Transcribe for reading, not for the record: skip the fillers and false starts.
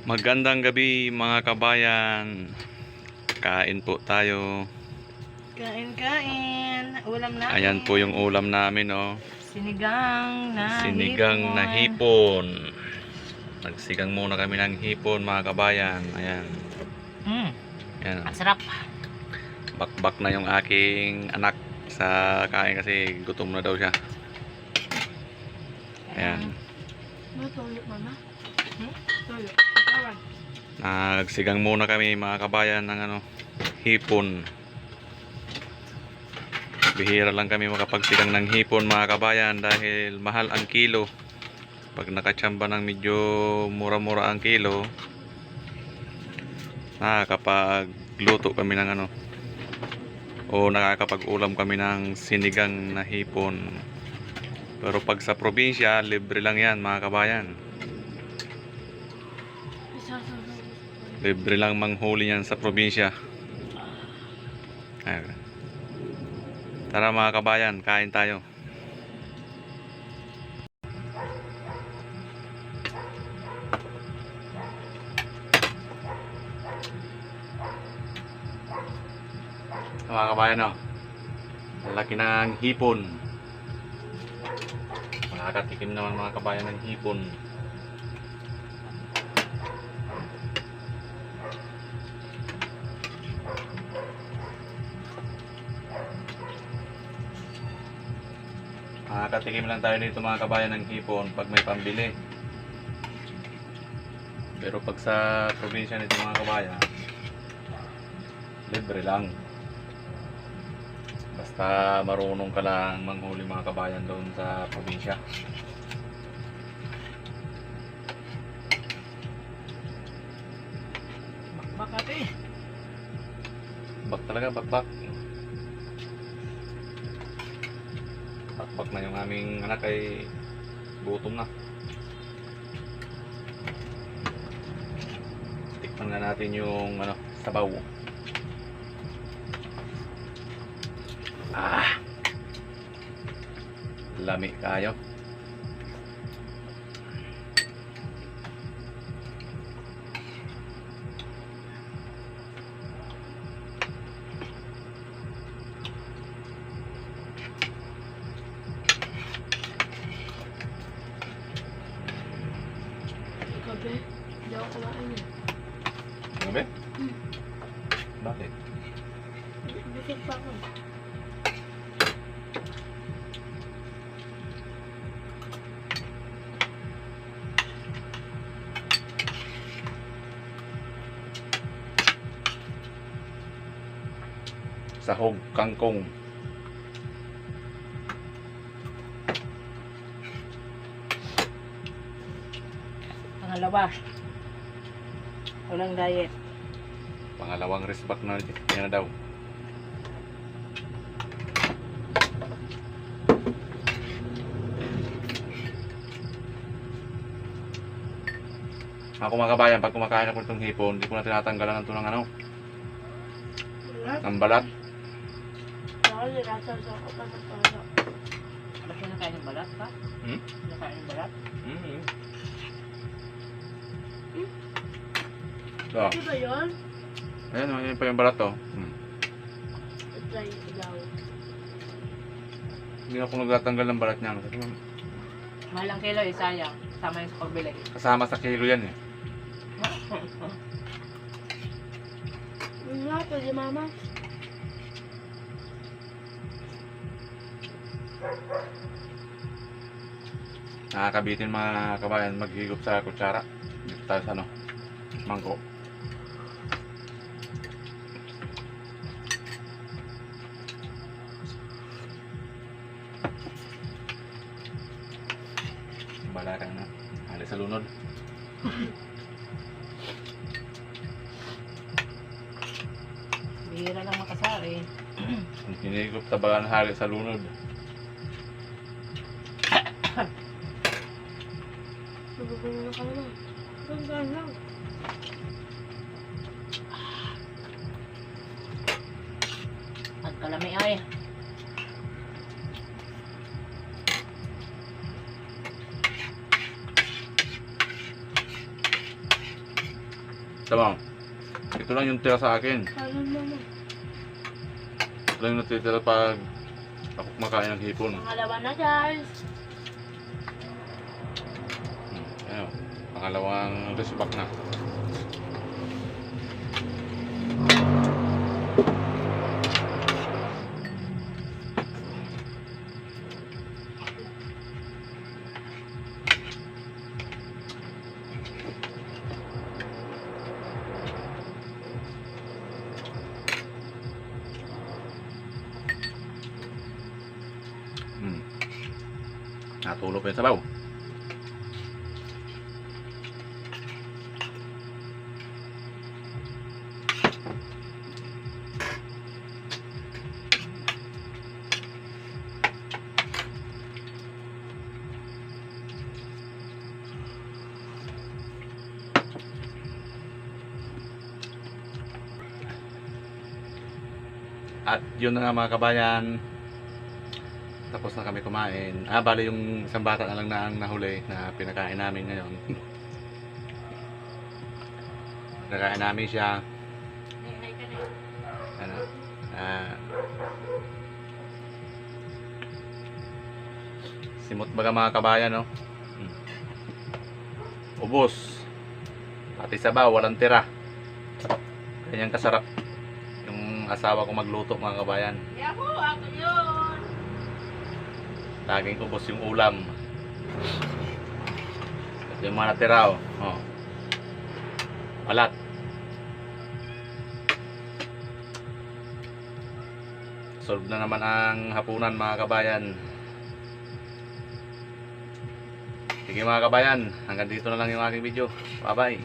Magandang gabi mga kabayan. Kain po tayo. Kain. Ulam namin. Ayan po yung ulam namin, oh. Sinigang na hipon. Nagsigang muna kami ng hipon mga kabayan. Ayan. Ayan. Ang sarap. Bakbak na yung aking anak sa kain kasi gutom na daw siya. Ayan. Tuyo, mama. Tuyo. Nagsigang muna kami mga kabayan ng hipon. Bihira lang kami makapagsigang ng hipon mga kabayan dahil mahal ang kilo. Pag nakatsamba ng medyo mura-mura ang kilo, nakakapagluto kami ng o nakakapag-ulam kami ng sinigang na hipon. Pero pag sa probinsya, libre lang yan mga kabayan. Libre lang manghuli yan sa probinsya. Ayan. Tara mga kabayan, kain tayo. Mga kabayan, oh. Ang laki ng hipon. Makakatikim naman mga kabayan ng hipon. Makakatikim lang tayo dito mga kabayan ng hipon pag may pambili. Pero pag sa probinsya nito mga kabayan, libre lang. Basta marunong ka lang manghuli mga kabayan doon sa probinsya. Bakbak ate. Bak talaga, bakbak. Bakbak na yung aming anak ay gutom na. Tikman nga natin yung sabaw. Lami kayo. Kape. Hindi ako kumain eh. Gabi? Bakit? Bisig pa ako. Sahog kangkong. Pangalawa. Walang diet. Pangalawang resback na yan na daw. Ako mga kabayan, pag kumakain ako itong hipon, hindi ko na tinatanggalan ng ng ng balat. Ba't kinakain ng balat ka? Kinakain ng balat? So, Ano ba yun? ayan, yun pa yung balat to. Try daw. Hindi ako nagtatanggal ng balat niya. Mahal ang kilo eh, sayang. Sama yung sa pagbili. Kasama sa kilo yan eh. Nga, pwede mama. Nakakabitin mga kabayan maghigop sa kutsara. Dito tayo sa mangkok. Bala ka na. Alis sa lunod. Bihira lang makasari. Hinigop sa balan hari sa lunod. Nagugulo na ka naman. Gandaan lang. Magkalami ay. Tama. Ito lang yung tira sa akin. Ano naman? Ito lang yung natitira pag ako kumakain ng hipon. Pangalawa na guys. Ayun, pangalawang respack na. Natulog pa yung sabaw. At yun na nga mga kabayan, tapos na kami kumain. Bali yung isang bata na lang na ang nahuli na pinakain namin ngayon. Pinakain namin siya. Ano, simot baga mga kabayan, no? Ubos. Pati sabaw, walang tira. Ganyan kasarap yung asawa ko magluto mga kabayan. Yabo, ako yun. Laging ubos yung ulam. Ito yung mga natira, oh. Oh. Balat. Solve na naman ang hapunan mga kabayan. Sige mga kabayan, hanggang dito na lang yung aking video. Bye bye.